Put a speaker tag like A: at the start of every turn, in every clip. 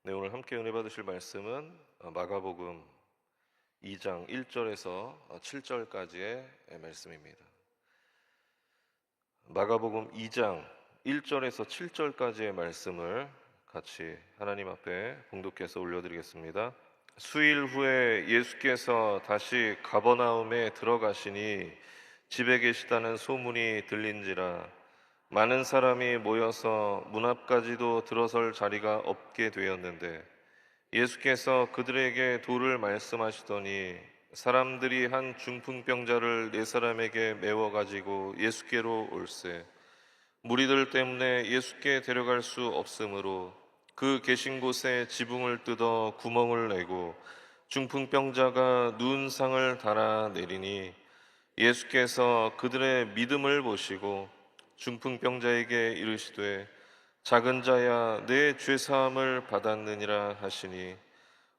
A: 네, 오늘 함께 은혜 받으실 말씀은 마가복음 2장 1절에서 7절까지의 말씀입니다. 마가복음 2장 1절에서 7절까지의 말씀을 같이 하나님 앞에 봉독해서 올려드리겠습니다. 수일 후에 예수께서 다시 가버나움에 들어가시니 집에 계시다는 소문이 들린지라 많은 사람이 모여서 문 앞까지도 들어설 자리가 없게 되었는데 예수께서 그들에게 도를 말씀하시더니 사람들이 한 중풍병자를 네 사람에게 메워 가지고 예수께로 올세 무리들 때문에 예수께 데려갈 수 없으므로 그 계신 곳에 지붕을 뜯어 구멍을 내고 중풍병자가 누운 상을 달아 내리니 예수께서 그들의 믿음을 보시고 중풍병자에게 이르시되 작은 자야 내 죄사함을 받았느니라 하시니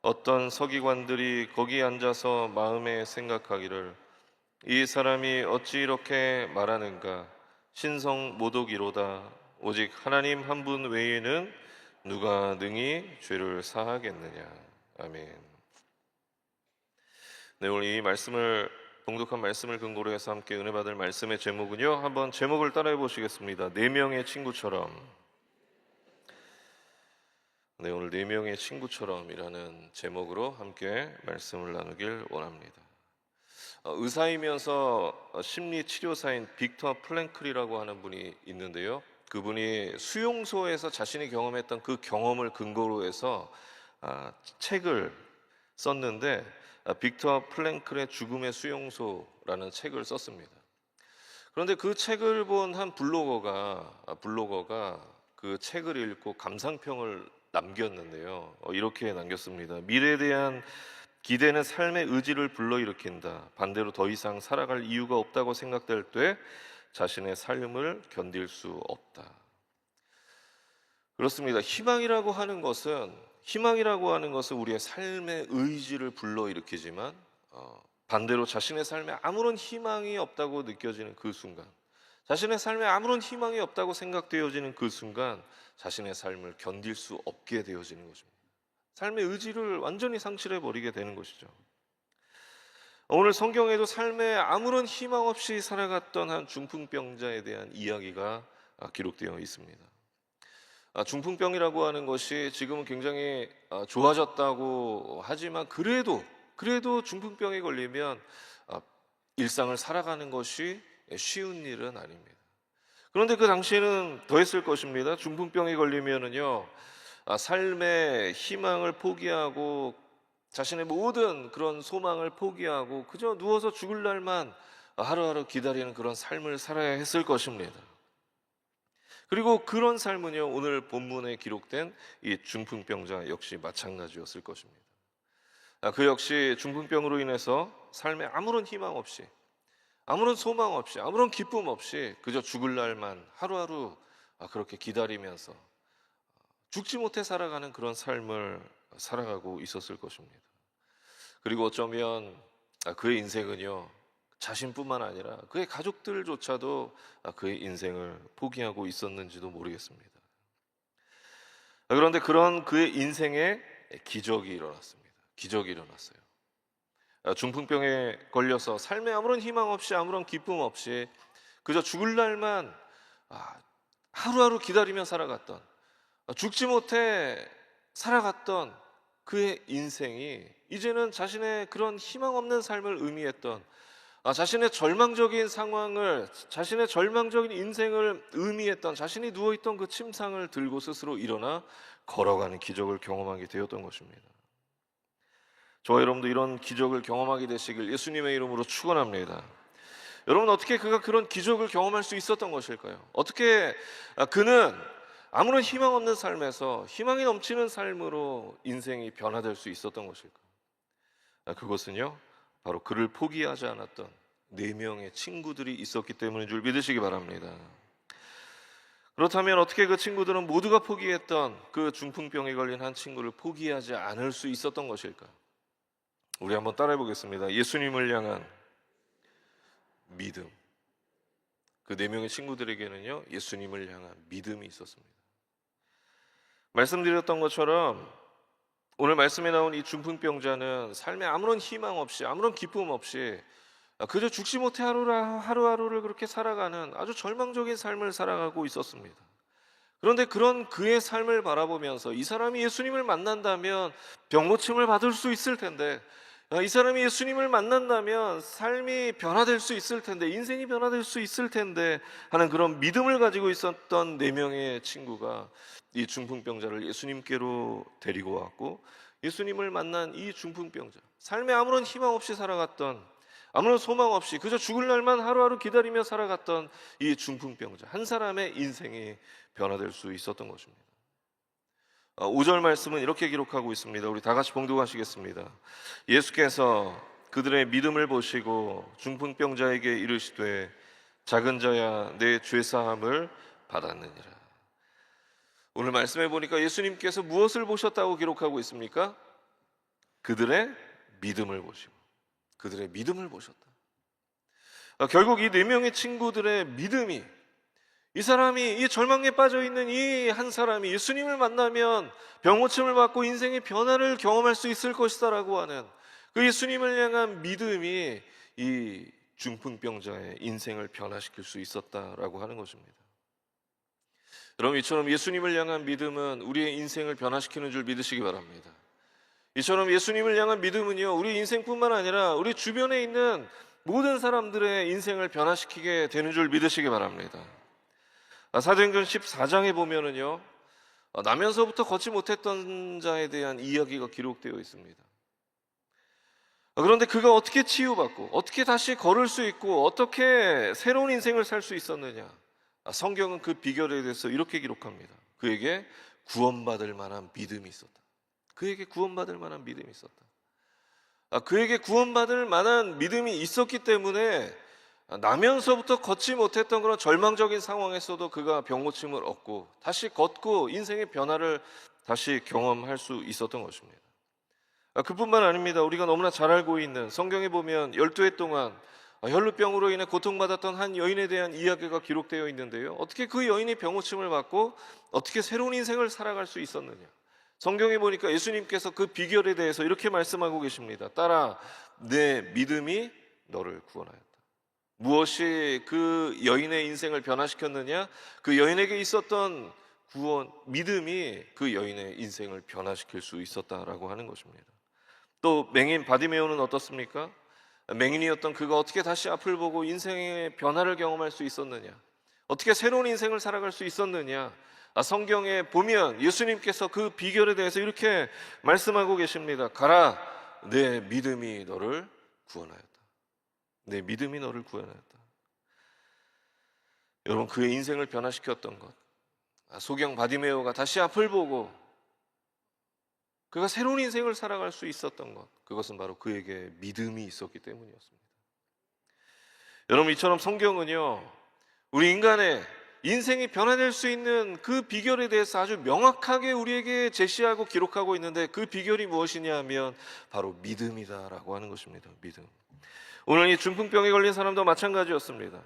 A: 어떤 서기관들이 거기 앉아서 마음에 생각하기를 이 사람이 어찌 이렇게 말하는가 신성 모독이로다 오직 하나님 한 분 외에는 누가 능히 죄를 사하겠느냐. 아멘. 네, 오늘 이 말씀을 봉독한 말씀을 근거로 해서 함께 은혜 받을 말씀의 제목은요, 한번 제목을 따라해 보시겠습니다. 네 명의 친구처럼. 네, 오늘 네 명의 친구처럼이라는 제목으로 함께 말씀을 나누길 원합니다. 의사이면서 심리 치료사인 빅터 플랭클이라고 하는 분이 있는데요. 그분이 수용소에서 자신이 경험했던 그 경험을 근거로 해서 책을 썼는데 빅터 플랭클의 죽음의 수용소라는 책을 썼습니다. 그런데 그 책을 본 한 블로거가 그 책을 읽고 감상평을 남겼는데요. 이렇게 남겼습니다. 미래에 대한 기대는 삶의 의지를 불러일으킨다. 반대로 더 이상 살아갈 이유가 없다고 생각될 때 자신의 삶을 견딜 수 없다. 그렇습니다. 희망이라고 하는 것은 우리의 삶의 의지를 불러일으키지만 반대로 자신의 삶에 아무런 희망이 없다고 느껴지는 그 순간, 자신의 삶에 아무런 희망이 없다고 생각되어지는 그 순간 자신의 삶을 견딜 수 없게 되어지는 것입니다. 삶의 의지를 완전히 상실해 버리게 되는 것이죠. 오늘 성경에도 삶에 아무런 희망 없이 살아갔던 한 중풍병자에 대한 이야기가 기록되어 있습니다. 중풍병이라고 하는 것이 지금은 굉장히 좋아졌다고 하지만 그래도 중풍병에 걸리면 일상을 살아가는 것이 쉬운 일은 아닙니다. 그런데 그 당시에는 더했을 것입니다. 중풍병에 걸리면은요, 삶의 희망을 포기하고 자신의 모든 그런 소망을 포기하고 그저 누워서 죽을 날만 하루하루 기다리는 그런 삶을 살아야 했을 것입니다. 그리고 그런 삶은요, 오늘 본문에 기록된 이 중풍병자 역시 마찬가지였을 것입니다. 그 역시 중풍병으로 인해서 삶에 아무런 희망 없이, 아무런 소망 없이, 아무런 기쁨 없이 그저 죽을 날만 하루하루 그렇게 기다리면서 죽지 못해 살아가는 그런 삶을 살아가고 있었을 것입니다. 그리고 어쩌면 그의 인생은요, 자신뿐만 아니라 그의 가족들조차도 그의 인생을 포기하고 있었는지도 모르겠습니다. 그런데 그런 그의 인생에 기적이 일어났습니다. 기적이 일어났어요. 중풍병에 걸려서 삶에 아무런 희망 없이 아무런 기쁨 없이 그저 죽을 날만 하루하루 기다리며 살아갔던, 죽지 못해 살아갔던 그의 인생이 이제는 자신의 그런 희망 없는 삶을 의미했던, 자신의 절망적인 상황을, 자신의 절망적인 인생을 의미했던, 자신이 누워있던 그 침상을 들고 스스로 일어나 걸어가는 기적을 경험하게 되었던 것입니다. 저와 여러분도 이런 기적을 경험하게 되시길 예수님의 이름으로 축원합니다. 여러분, 어떻게 그가 그런 기적을 경험할 수 있었던 것일까요? 어떻게 그는 아무런 희망 없는 삶에서 희망이 넘치는 삶으로 인생이 변화될 수 있었던 것일까? 그것은요, 바로 그를 포기하지 않았던 네 명의 친구들이 있었기 때문인 줄 믿으시기 바랍니다. 그렇다면 어떻게 그 친구들은 모두가 포기했던 그 중풍병에 걸린 한 친구를 포기하지 않을 수 있었던 것일까? 우리 한번 따라해 보겠습니다. 예수님을 향한 믿음. 그 네 명의 친구들에게는요, 예수님을 향한 믿음이 있었습니다. 말씀드렸던 것처럼 오늘 말씀에 나온 이 중풍병자는 삶에 아무런 희망 없이 아무런 기쁨 없이 그저 죽지 못해 하루하루를 그렇게 살아가는 아주 절망적인 삶을 살아가고 있었습니다. 그런데 그런 그의 삶을 바라보면서 이 사람이 예수님을 만난다면 병고침을 받을 수 있을 텐데, 이 사람이 예수님을 만난다면 삶이 변화될 수 있을 텐데, 인생이 변화될 수 있을 텐데 하는 그런 믿음을 가지고 있었던 네 명의 친구가 이 중풍병자를 예수님께로 데리고 왔고, 예수님을 만난 이 중풍병자, 삶에 아무런 희망 없이 살아갔던, 아무런 소망 없이 그저 죽을 날만 하루하루 기다리며 살아갔던 이 중풍병자 한 사람의 인생이 변화될 수 있었던 것입니다. 5절 말씀은 이렇게 기록하고 있습니다. 우리 다 같이 봉독하시겠습니다. 예수께서 그들의 믿음을 보시고 중풍병자에게 이르시되 작은 자야 내 죄사함을 받았느니라. 오늘 말씀해 보니까 예수님께서 무엇을 보셨다고 기록하고 있습니까? 그들의 믿음을 보시고 그들의 믿음을 보셨다. 결국 이 네 명의 친구들의 믿음이, 이 사람이, 이 절망에 빠져 있는 이 한 사람이 예수님을 만나면 병고침을 받고 인생의 변화를 경험할 수 있을 것이다라고 하는 그 예수님을 향한 믿음이 이 중풍병자의 인생을 변화시킬 수 있었다라고 하는 것입니다. 여러분, 이처럼 예수님을 향한 믿음은 우리의 인생을 변화시키는 줄 믿으시기 바랍니다. 이처럼 예수님을 향한 믿음은요, 우리 인생뿐만 아니라 우리 주변에 있는 모든 사람들의 인생을 변화시키게 되는 줄 믿으시기 바랍니다. 사도행전 14장에 보면은요, 나면서부터 걷지 못했던 자에 대한 이야기가 기록되어 있습니다. 그런데 그가 어떻게 치유받고 어떻게 다시 걸을 수 있고 어떻게 새로운 인생을 살 수 있었느냐, 성경은 그 비결에 대해서 이렇게 기록합니다. 그에게 구원받을 만한 믿음이 있었다. 그에게 구원받을 만한 믿음이 있었다. 그에게 구원받을 만한 믿음이 있었기 때문에 나면서부터 걷지 못했던 그런 절망적인 상황에서도 그가 병고침을 얻고 다시 걷고 인생의 변화를 다시 경험할 수 있었던 것입니다. 그뿐만 아닙니다. 우리가 너무나 잘 알고 있는 성경에 보면 12해 동안 혈루병으로 인해 고통받았던 한 여인에 대한 이야기가 기록되어 있는데요, 어떻게 그 여인이 병고침을 받고 어떻게 새로운 인생을 살아갈 수 있었느냐, 성경에 보니까 예수님께서 그 비결에 대해서 이렇게 말씀하고 계십니다. 따라 내 믿음이 너를 구원하였다. 무엇이 그 여인의 인생을 변화시켰느냐? 그 여인에게 있었던 구원, 믿음이 그 여인의 인생을 변화시킬 수 있었다라고 하는 것입니다. 또 맹인 바디메오는 어떻습니까? 맹인이었던 그가 어떻게 다시 앞을 보고 인생의 변화를 경험할 수 있었느냐? 어떻게 새로운 인생을 살아갈 수 있었느냐? 성경에 보면 예수님께서 그 비결에 대해서 이렇게 말씀하고 계십니다. 가라, 내 믿음이 너를 구원하였다. 내 믿음이 너를 구원하였다. 여러분, 그의 인생을 변화시켰던 것, 소경 바디메오가 다시 앞을 보고 그가 새로운 인생을 살아갈 수 있었던 것, 그것은 바로 그에게 믿음이 있었기 때문이었습니다. 여러분, 이처럼 성경은요, 우리 인간의 인생이 변화될 수 있는 그 비결에 대해서 아주 명확하게 우리에게 제시하고 기록하고 있는데, 그 비결이 무엇이냐 하면 바로 믿음이다라고 하는 것입니다. 믿음. 오늘 이 중풍병에 걸린 사람도 마찬가지였습니다.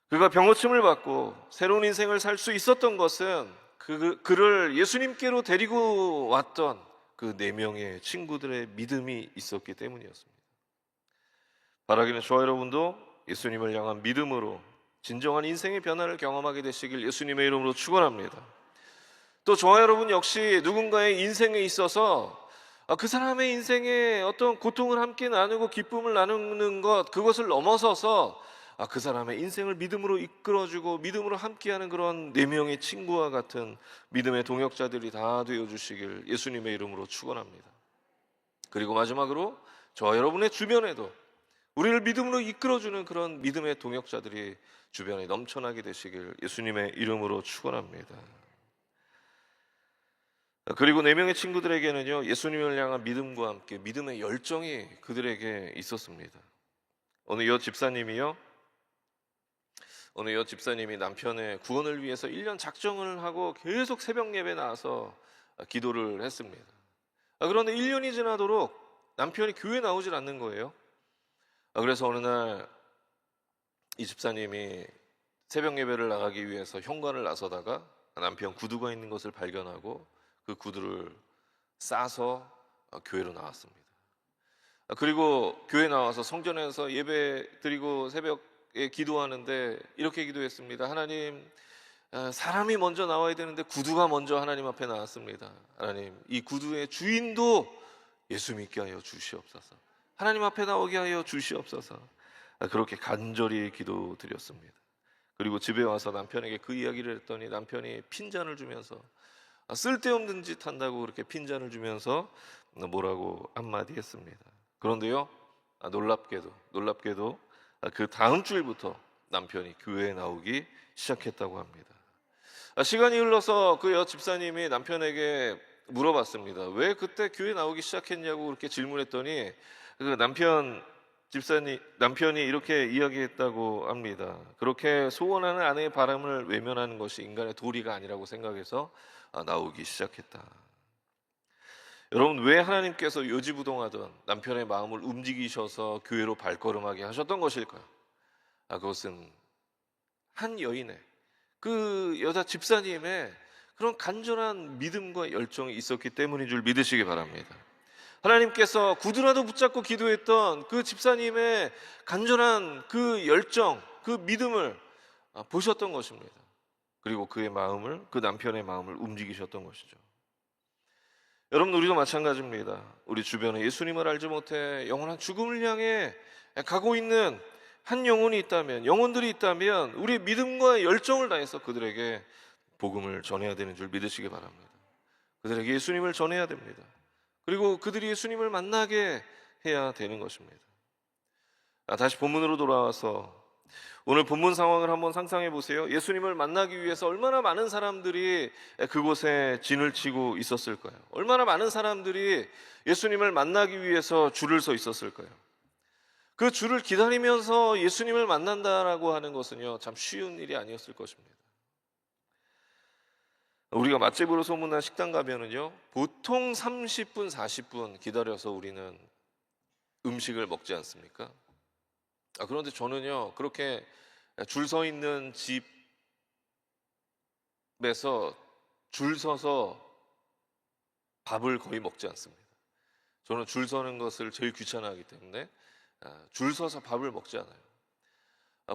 A: 그가 병고침을 받고 새로운 인생을 살 수 있었던 것은 그를 예수님께로 데리고 왔던 그 네 명의 친구들의 믿음이 있었기 때문이었습니다. 바라기는 저와 여러분도 예수님을 향한 믿음으로 진정한 인생의 변화를 경험하게 되시길 예수님의 이름으로 축원합니다. 또 저와 여러분 역시 누군가의 인생에 있어서 그 사람의 인생에 어떤 고통을 함께 나누고 기쁨을 나누는 것, 그것을 넘어서서 그 사람의 인생을 믿음으로 이끌어주고 믿음으로 함께하는 그런 네 명의 친구와 같은 믿음의 동역자들이 다 되어주시길 예수님의 이름으로 축원합니다. 그리고 마지막으로 저와 여러분의 주변에도 우리를 믿음으로 이끌어주는 그런 믿음의 동역자들이 주변에 넘쳐나게 되시길 예수님의 이름으로 축원합니다. 그리고 네 명의 친구들에게는요, 예수님을 향한 믿음과 함께 믿음의 열정이 그들에게 있었습니다. 어느 여 집사님이 남편의 구원을 위해서 1년 작정을 하고 계속 새벽 예배 나와서 기도를 했습니다. 그런데 1년이 지나도록 남편이 교회에 나오질 않는 거예요. 그래서 어느 날 이 집사님이 새벽 예배를 나가기 위해서 현관을 나서다가 남편 구두가 있는 것을 발견하고 그 구두를 싸서 교회로 나왔습니다. 그리고 교회 나와서 성전에서 예배 드리고 새벽에 기도하는데 이렇게 기도했습니다. 하나님, 사람이 먼저 나와야 되는데 구두가 먼저 하나님 앞에 나왔습니다. 하나님, 이 구두의 주인도 예수 믿게 하여 주시옵소서. 하나님 앞에 나오게 하여 주시옵소서. 그렇게 간절히 기도드렸습니다. 그리고 집에 와서 남편에게 그 이야기를 했더니 남편이 핀잔을 주면서 쓸데없는 짓 한다고 그렇게 핀잔을 주면서 뭐라고 한마디 했습니다. 그런데요, 놀랍게도 그 다음 주일부터 남편이 교회에 나오기 시작했다고 합니다. 시간이 흘러서 그 여 집사님이 남편에게 물어봤습니다. 왜 그때 교회 나오기 시작했냐고 그렇게 질문했더니 그 남편이 이렇게 이야기했다고 합니다. 그렇게 소원하는 아내의 바람을 외면하는 것이 인간의 도리가 아니라고 생각해서 나오기 시작했다. 여러분, 왜 하나님께서 요지부동하던 남편의 마음을 움직이셔서 교회로 발걸음하게 하셨던 것일까요? 그것은 한 여인의, 그 여자 집사님의 그런 간절한 믿음과 열정이 있었기 때문인 줄 믿으시기 바랍니다. 하나님께서 구두라도 붙잡고 기도했던 그 집사님의 간절한 그 열정, 그 믿음을 보셨던 것입니다. 그리고 그 남편의 마음을 움직이셨던 것이죠. 여러분, 우리도 마찬가지입니다. 우리 주변에 예수님을 알지 못해 영원한 죽음을 향해 가고 있는 한 영혼들이 있다면 우리의 믿음과 열정을 다해서 그들에게 복음을 전해야 되는 줄 믿으시기 바랍니다. 그들에게 예수님을 전해야 됩니다. 그리고 그들이 예수님을 만나게 해야 되는 것입니다. 다시 본문으로 돌아와서 오늘 본문 상황을 한번 상상해 보세요. 예수님을 만나기 위해서 얼마나 많은 사람들이 그곳에 진을 치고 있었을까요? 얼마나 많은 사람들이 예수님을 만나기 위해서 줄을 서 있었을까요? 그 줄을 기다리면서 예수님을 만난다라고 하는 것은요, 참 쉬운 일이 아니었을 것입니다. 우리가 맛집으로 소문난 식당 가면은요, 보통 30분, 40분 기다려서 우리는 음식을 먹지 않습니까? 그런데 저는요, 그렇게 줄 서 있는 집에서 줄 서서 밥을 거의 먹지 않습니다. 저는 줄 서는 것을 제일 귀찮아하기 때문에 줄 서서 밥을 먹지 않아요.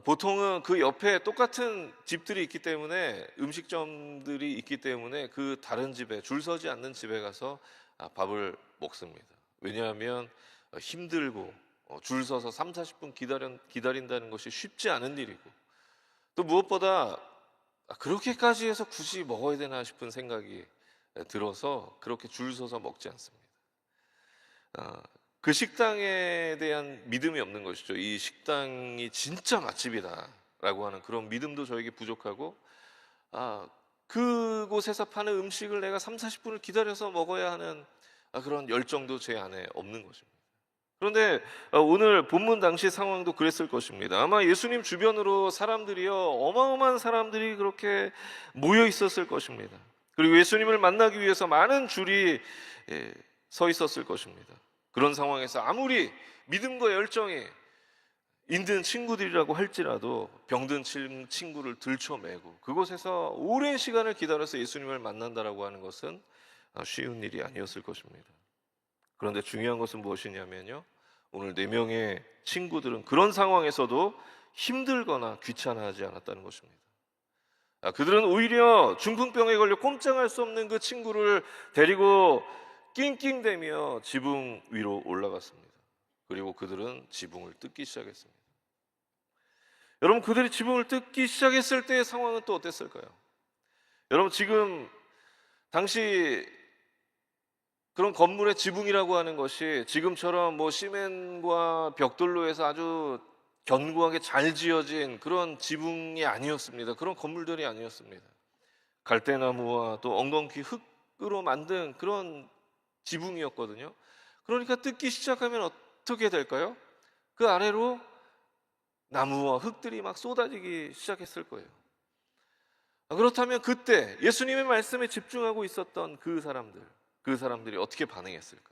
A: 보통은 그 옆에 똑같은 집들이 있기 때문에, 음식점들이 있기 때문에 그 다른 집에, 줄 서지 않는 집에 가서 밥을 먹습니다. 왜냐하면 힘들고 줄 서서 3, 40분 기다린다는 것이 쉽지 않은 일이고, 또 무엇보다 그렇게까지 해서 굳이 먹어야 되나 싶은 생각이 들어서 그렇게 줄 서서 먹지 않습니다. 그 식당에 대한 믿음이 없는 것이죠. 이 식당이 진짜 맛집이다라고 하는 그런 믿음도 저에게 부족하고, 그곳에서 파는 음식을 내가 3, 40분을 기다려서 먹어야 하는 그런 열정도 제 안에 없는 것입니다. 그런데 오늘 본문 당시 상황도 그랬을 것입니다. 아마 예수님 주변으로 어마어마한 사람들이 그렇게 모여 있었을 것입니다. 그리고 예수님을 만나기 위해서 많은 줄이 서 있었을 것입니다. 그런 상황에서 아무리 믿음과 열정이 있는 친구들이라고 할지라도 병든 친구를 들쳐매고 그곳에서 오랜 시간을 기다려서 예수님을 만난다라고 하는 것은 쉬운 일이 아니었을 것입니다. 그런데 중요한 것은 무엇이냐면요, 오늘 4명의 친구들은 그런 상황에서도 힘들거나 귀찮아하지 않았다는 것입니다. 그들은 오히려 중풍병에 걸려 꼼짝할 수 없는 그 친구를 데리고 낑낑대며 지붕 위로 올라갔습니다. 그리고 그들은 지붕을 뜯기 시작했습니다. 여러분, 그들이 지붕을 뜯기 시작했을 때의 상황은 또 어땠을까요? 여러분, 지금 당시 그런 건물의 지붕이라고 하는 것이 지금처럼 시멘과 벽돌로 해서 아주 견고하게 잘 지어진 그런 지붕이 아니었습니다. 그런 건물들이 아니었습니다. 갈대나무와 또 엉겅퀴 흙으로 만든 그런 지붕이었거든요. 그러니까 뜯기 시작하면 어떻게 될까요? 그 아래로 나무와 흙들이 막 쏟아지기 시작했을 거예요. 그렇다면 그때 예수님의 말씀에 집중하고 있었던 그 사람들이 어떻게 반응했을까?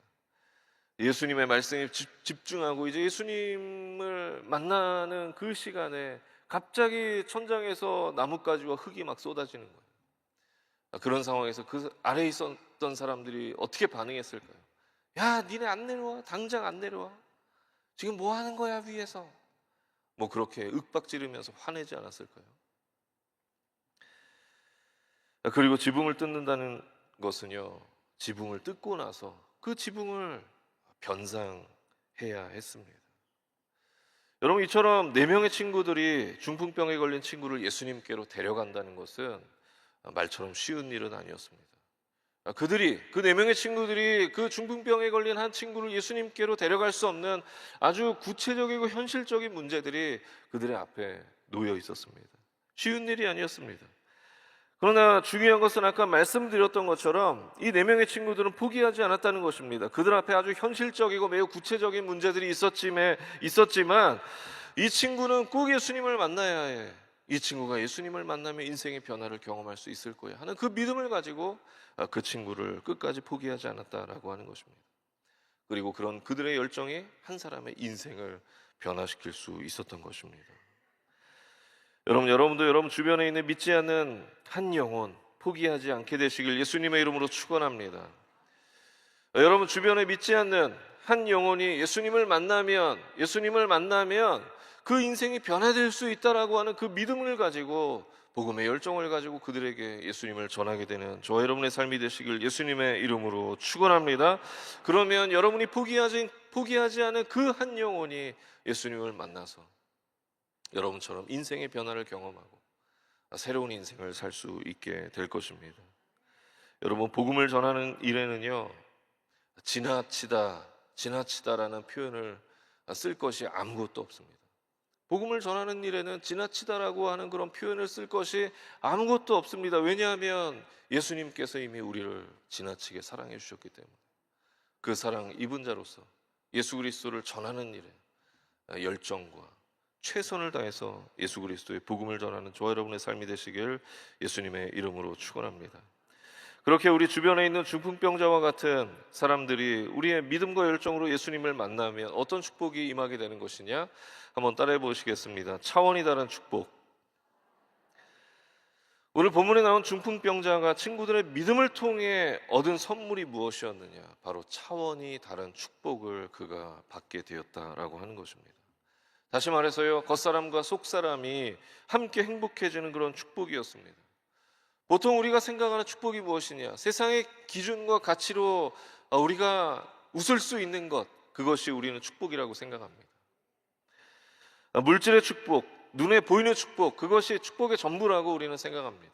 A: 예수님의 말씀에 집중하고 이제 예수님을 만나는 그 시간에 갑자기 천장에서 나뭇가지와 흙이 막 쏟아지는 거예요. 그런 상황에서 그 아래에 있었던 사람들이 어떻게 반응했을까요? 야, 니네 안 내려와. 당장 안 내려와. 지금 뭐 하는 거야, 위에서. 뭐 그렇게 윽박지르면서 화내지 않았을까요? 그리고 지붕을 뜯는다는 것은요, 지붕을 뜯고 나서 그 지붕을 변상해야 했습니다. 여러분, 이처럼 네 명의 친구들이 중풍병에 걸린 친구를 예수님께로 데려간다는 것은 말처럼 쉬운 일은 아니었습니다. 그들이, 그 네 명의 친구들이 그 중풍병에 걸린 한 친구를 예수님께로 데려갈 수 없는 아주 구체적이고 현실적인 문제들이 그들의 앞에 놓여 있었습니다. 쉬운 일이 아니었습니다. 그러나 중요한 것은 아까 말씀드렸던 것처럼 이 네 명의 친구들은 포기하지 않았다는 것입니다. 그들 앞에 아주 현실적이고 매우 구체적인 문제들이 있었지만 이 친구는 꼭 예수님을 만나야 해. 이 친구가 예수님을 만나면 인생의 변화를 경험할 수 있을 거야 하는 그 믿음을 가지고 그 친구를 끝까지 포기하지 않았다라고 하는 것입니다. 그리고 그런 그들의 열정이 한 사람의 인생을 변화시킬 수 있었던 것입니다. 여러분도 여러분 주변에 있는 믿지 않는 한 영혼 포기하지 않게 되시길 예수님의 이름으로 축원합니다. 여러분 주변에 믿지 않는 한 영혼이 예수님을 만나면 그 인생이 변화될 수 있다라고 하는 그 믿음을 가지고 복음의 열정을 가지고 그들에게 예수님을 전하게 되는 저와 여러분의 삶이 되시길 예수님의 이름으로 축원합니다. 그러면 여러분이 포기하지 않은 그 한 영혼이 예수님을 만나서 여러분처럼 인생의 변화를 경험하고 새로운 인생을 살 수 있게 될 것입니다. 여러분, 복음을 전하는 일에는요, 지나치다라는 표현을 쓸 것이 아무것도 없습니다. 복음을 전하는 일에는 지나치다라고 하는 그런 표현을 쓸 것이 아무것도 없습니다. 왜냐하면 예수님께서 이미 우리를 지나치게 사랑해 주셨기 때문에 그 사랑 입은 자로서 예수 그리스도를 전하는 일에 열정과 최선을 다해서 예수 그리스도의 복음을 전하는 저와 여러분의 삶이 되시길 예수님의 이름으로 축원합니다. 그렇게 우리 주변에 있는 중풍병자와 같은 사람들이 우리의 믿음과 열정으로 예수님을 만나면 어떤 축복이 임하게 되는 것이냐? 한번 따라해 보시겠습니다. 차원이 다른 축복. 오늘 본문에 나온 중풍병자가 친구들의 믿음을 통해 얻은 선물이 무엇이었느냐? 바로 차원이 다른 축복을 그가 받게 되었다라고 하는 것입니다. 다시 말해서요, 겉사람과 속사람이 함께 행복해지는 그런 축복이었습니다. 보통 우리가 생각하는 축복이 무엇이냐? 세상의 기준과 가치로 우리가 웃을 수 있는 것, 그것이 우리는 축복이라고 생각합니다. 물질의 축복, 눈에 보이는 축복, 그것이 축복의 전부라고 우리는 생각합니다.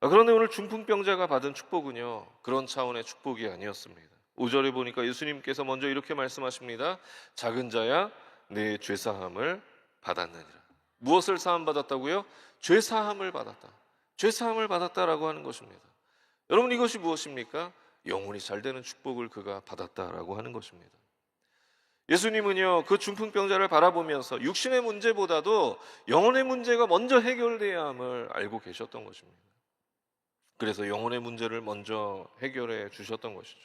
A: 그런데 오늘 중풍병자가 받은 축복은요, 그런 차원의 축복이 아니었습니다. 5절에 보니까 예수님께서 먼저 이렇게 말씀하십니다. 작은 자야, 내 죄사함을 받았느니라. 무엇을 사함받았다고요? 죄사함을 받았다. 죄사함을 받았다라고 하는 것입니다. 여러분, 이것이 무엇입니까? 영혼이 잘 되는 축복을 그가 받았다라고 하는 것입니다. 예수님은요, 그 중풍병자를 바라보면서 육신의 문제보다도 영혼의 문제가 먼저 해결돼야 함을 알고 계셨던 것입니다. 그래서 영혼의 문제를 먼저 해결해 주셨던 것이죠.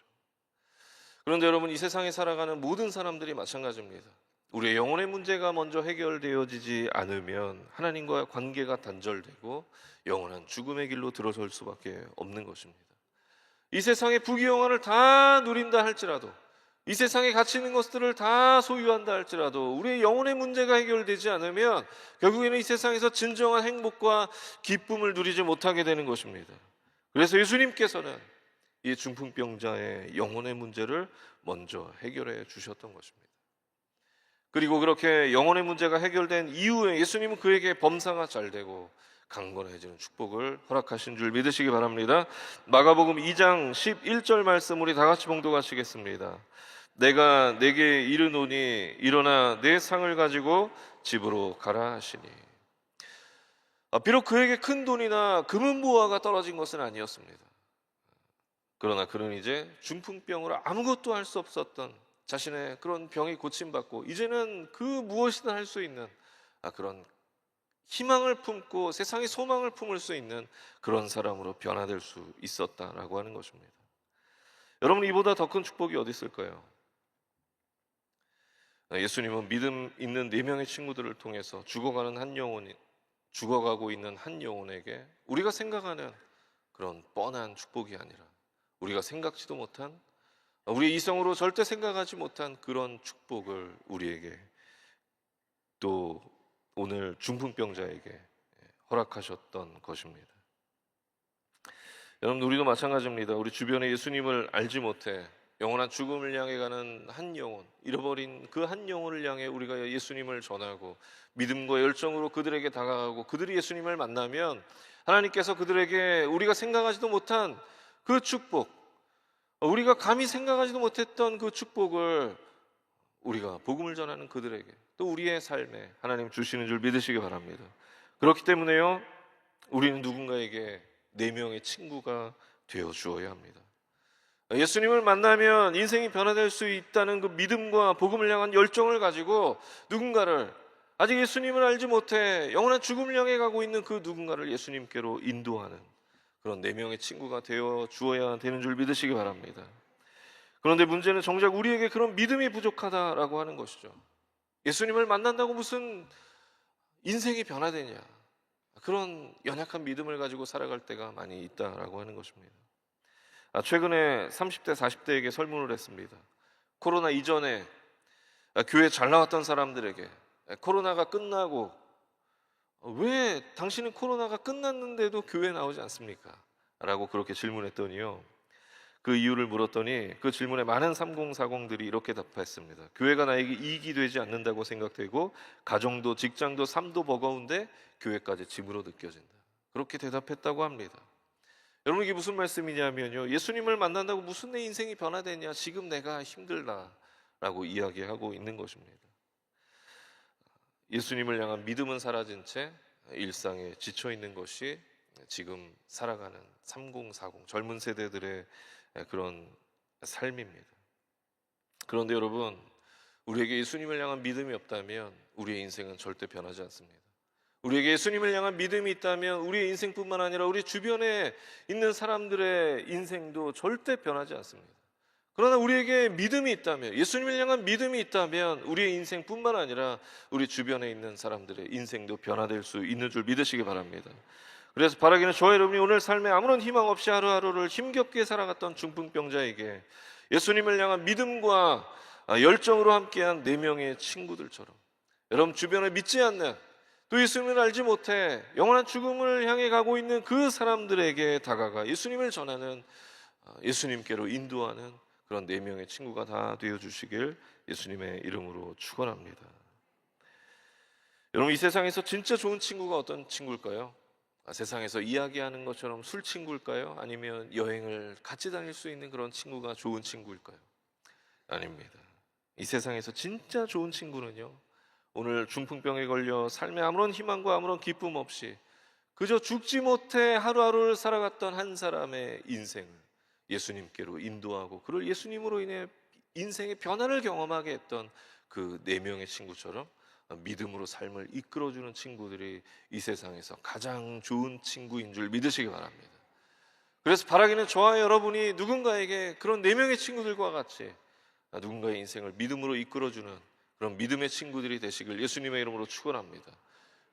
A: 그런데 여러분, 이 세상에 살아가는 모든 사람들이 마찬가지입니다. 우리의 영혼의 문제가 먼저 해결되어지지 않으면 하나님과 관계가 단절되고 영원한 죽음의 길로 들어설 수밖에 없는 것입니다. 이 세상의 부귀영화를 다 누린다 할지라도, 이 세상에 가치 있는 것들을 다 소유한다 할지라도 우리의 영혼의 문제가 해결되지 않으면 결국에는 이 세상에서 진정한 행복과 기쁨을 누리지 못하게 되는 것입니다. 그래서 예수님께서는 이 중풍병자의 영혼의 문제를 먼저 해결해 주셨던 것입니다. 그리고 그렇게 영혼의 문제가 해결된 이후에 예수님은 그에게 범사가 잘 되고 강건해지는 축복을 허락하신 줄 믿으시기 바랍니다. 마가복음 2장 11절 말씀 우리 다 같이 봉독하시겠습니다. 내가 내게 이르노니 일어나 내 상을 가지고 집으로 가라 하시니. 비록 그에게 큰 돈이나 금은보화가 떨어진 것은 아니었습니다. 그러나 그는 이제 중풍병으로 아무것도 할 수 없었던 자신의 그런 병이 고침받고 이제는 그 무엇이든 할 수 있는 그런 희망을 품고 세상의 소망을 품을 수 있는 그런 사람으로 변화될 수 있었다라고 하는 것입니다. 여러분, 이보다 더 큰 축복이 어디 있을까요? 예수님은 믿음 있는 4명의 친구들을 통해서 죽어가고 있는 한 영혼에게 우리가 생각하는 그런 뻔한 축복이 아니라 우리가 생각지도 못한, 우리의 이성으로 절대 생각하지 못한 그런 축복을 우리에게, 또 오늘 중풍병자에게 허락하셨던 것입니다. 여러분, 우리도 마찬가지입니다. 우리 주변에 예수님을 알지 못해 영원한 죽음을 향해 가는 한 영혼, 잃어버린 그 한 영혼을 향해 우리가 예수님을 전하고 믿음과 열정으로 그들에게 다가가고 그들이 예수님을 만나면 하나님께서 그들에게 우리가 생각하지도 못한 그 축복, 우리가 감히 생각하지도 못했던 그 축복을 우리가 복음을 전하는 그들에게, 또 우리의 삶에 하나님 주시는 줄 믿으시기 바랍니다. 그렇기 때문에요, 우리는 누군가에게 네 명의 친구가 되어 주어야 합니다. 예수님을 만나면 인생이 변화될 수 있다는 그 믿음과 복음을 향한 열정을 가지고 누군가를, 아직 예수님을 알지 못해 영원한 죽음을 향해 가고 있는 그 누군가를 예수님께로 인도하는 그런 네 명의 친구가 되어 주어야 되는 줄 믿으시기 바랍니다. 그런데 문제는 정작 우리에게 그런 믿음이 부족하다라고 하는 것이죠. 예수님을 만난다고 무슨 인생이 변화되냐, 그런 연약한 믿음을 가지고 살아갈 때가 많이 있다라고 하는 것입니다. 최근에 30대 40대에게 설문을 했습니다. 코로나 이전에 교회 잘 나왔던 사람들에게 코로나가 끝나고 왜 당신은 코로나가 끝났는데도 교회에 나오지 않습니까? 라고 그렇게 질문했더니요, 그 이유를 물었더니 그 질문에 많은 3040들이 이렇게 답했습니다. 교회가 나에게 이익이 되지 않는다고 생각되고 가정도 직장도 삶도 버거운데 교회까지 짐으로 느껴진다. 그렇게 대답했다고 합니다. 여러분, 이게 무슨 말씀이냐면요, 예수님을 만난다고 무슨 내 인생이 변화되냐, 지금 내가 힘들다라고 이야기하고 있는 것입니다. 예수님을 향한 믿음은 사라진 채 일상에 지쳐 있는 것이 지금 살아가는 3040 젊은 세대들의 그런 삶입니다. 그런데 여러분, 우리에게 예수님을 향한 믿음이 없다면 우리의 인생은 절대 변하지 않습니다. 우리에게 예수님을 향한 믿음이 있다면 우리의 인생뿐만 아니라 우리 주변에 있는 사람들의 인생도 절대 변하지 않습니다. 그러나 우리에게 믿음이 있다면, 예수님을 향한 믿음이 있다면 우리의 인생뿐만 아니라 우리 주변에 있는 사람들의 인생도 변화될 수 있는 줄 믿으시기 바랍니다. 그래서 바라기는 저와 여러분이 오늘 삶에 아무런 희망 없이 하루하루를 힘겹게 살아갔던 중풍병자에게 예수님을 향한 믿음과 열정으로 함께한 네 명의 친구들처럼, 여러분 주변에 믿지 않는, 또 예수님을 알지 못해 영원한 죽음을 향해 가고 있는 그 사람들에게 다가가 예수님을 전하는, 예수님께로 인도하는 그런 네 명의 친구가 다 되어주시길 예수님의 이름으로 축원합니다. 여러분, 이 세상에서 진짜 좋은 친구가 어떤 친구일까요? 세상에서 이야기하는 것처럼 술 친구일까요? 아니면 여행을 같이 다닐 수 있는 그런 친구가 좋은 친구일까요? 아닙니다. 이 세상에서 진짜 좋은 친구는요, 오늘 중풍병에 걸려 삶에 아무런 희망과 아무런 기쁨 없이 그저 죽지 못해 하루하루를 살아갔던 한 사람의 인생을 예수님께로 인도하고 그를 예수님으로 인해 인생의 변화를 경험하게 했던 그 네 명의 친구처럼 믿음으로 삶을 이끌어주는 친구들이 이 세상에서 가장 좋은 친구인 줄 믿으시기 바랍니다. 그래서 바라기는 저와 여러분이 누군가에게 그런 네 명의 친구들과 같이 누군가의 인생을 믿음으로 이끌어주는 그런 믿음의 친구들이 되시길 예수님의 이름으로 축원합니다.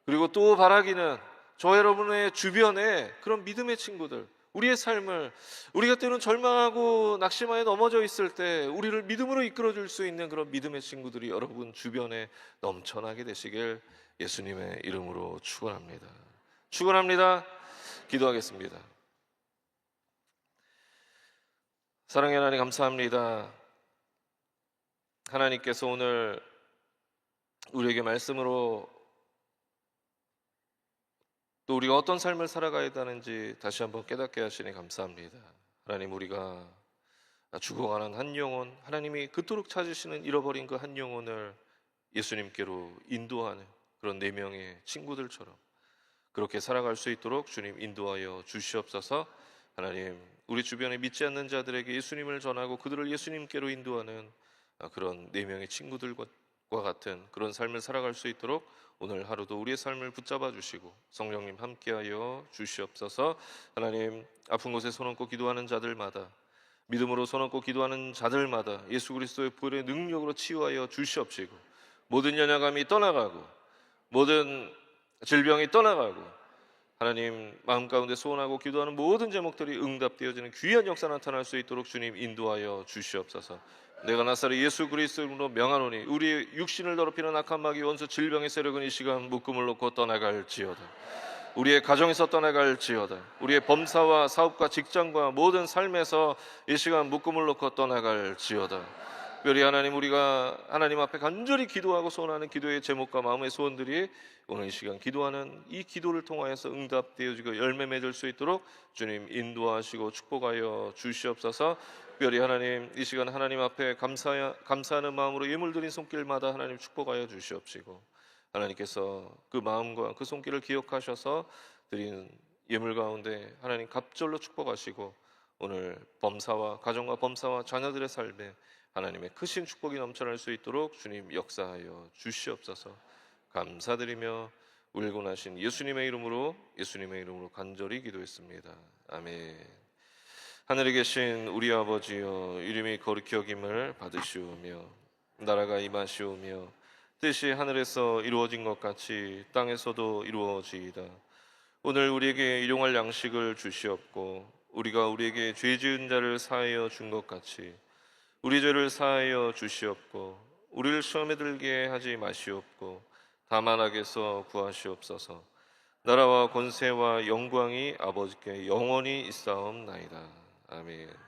A: 그리고 또 바라기는 저 여러분의 주변에 그런 믿음의 친구들, 우리의 삶을, 우리가 때로는 절망하고 낙심하에 넘어져 있을 때 우리를 믿음으로 이끌어줄 수 있는 그런 믿음의 친구들이 여러분 주변에 넘쳐나게 되시길 예수님의 이름으로 축원합니다. 축원합니다. 기도하겠습니다. 사랑의 하나님, 감사합니다. 하나님께서 오늘 우리에게 말씀으로 또 우리가 어떤 삶을 살아가야 하는지 다시 한번 깨닫게 하시니 감사합니다. 하나님, 우리가 죽어가는 한 영혼, 하나님이 그토록 찾으시는 잃어버린 그 한 영혼을 예수님께로 인도하는 그런 네 명의 친구들처럼 그렇게 살아갈 수 있도록 주님 인도하여 주시옵소서. 하나님, 우리 주변에 믿지 않는 자들에게 예수님을 전하고 그들을 예수님께로 인도하는 그런 네 명의 친구들과 같은 그런 삶을 살아갈 수 있도록 오늘 하루도 우리의 삶을 붙잡아 주시고 성령님 함께하여 주시옵소서. 하나님, 아픈 곳에 손 얹고 기도하는 자들마다, 믿음으로 손 얹고 기도하는 자들마다 예수 그리스도의 보혈의 능력으로 치유하여 주시옵시고 모든 연약함이 떠나가고 모든 질병이 떠나가고 하나님 마음 가운데 소원하고 기도하는 모든 제목들이 응답되어지는 귀한 역사 나타날 수 있도록 주님 인도하여 주시옵소서. 내가 나사렛 예수 그리스도로 명하노니 우리의 육신을 더럽히는 악한 마귀 원수 질병의 세력은 이 시간 묶음을 놓고 떠나갈지어다. 우리의 가정에서 떠나갈지어다. 우리의 범사와 사업과 직장과 모든 삶에서 이 시간 묶음을 놓고 떠나갈지어다. 특별히 하나님, 우리가 하나님 앞에 간절히 기도하고 소원하는 기도의 제목과 마음의 소원들이 오늘 이 시간 기도하는 이 기도를 통하여서 응답되어지고 열매 맺을 수 있도록 주님 인도하시고 축복하여 주시옵소서. 특별히 하나님, 이 시간 하나님 앞에 감사하는 마음으로 예물 드린 손길마다 하나님 축복하여 주시옵시고, 하나님께서 그 마음과 그 손길을 기억하셔서 드리는 예물 가운데 하나님 갑절로 축복하시고, 오늘 범사와 가정과 범사와 자녀들의 삶에 하나님의 크신 축복이 넘쳐날 수 있도록 주님 역사하여 주시옵소서. 감사드리며 울고 나신 예수님의 이름으로 간절히 기도했습니다. 아멘. 하늘에 계신 우리 아버지여, 이름이 거룩히 여김을 받으시오며 나라가 임하시오며 뜻이 하늘에서 이루어진 것 같이 땅에서도 이루어지이다. 오늘 우리에게 일용할 양식을 주시옵고, 우리가 우리에게 죄 지은 자를 사하여 준 것 같이 우리 죄를 사하여 주시옵고, 우리를 시험에 들게 하지 마시옵고 다만 악에서 구하시옵소서. 나라와 권세와 영광이 아버지께 영원히 있사옵나이다. 아멘.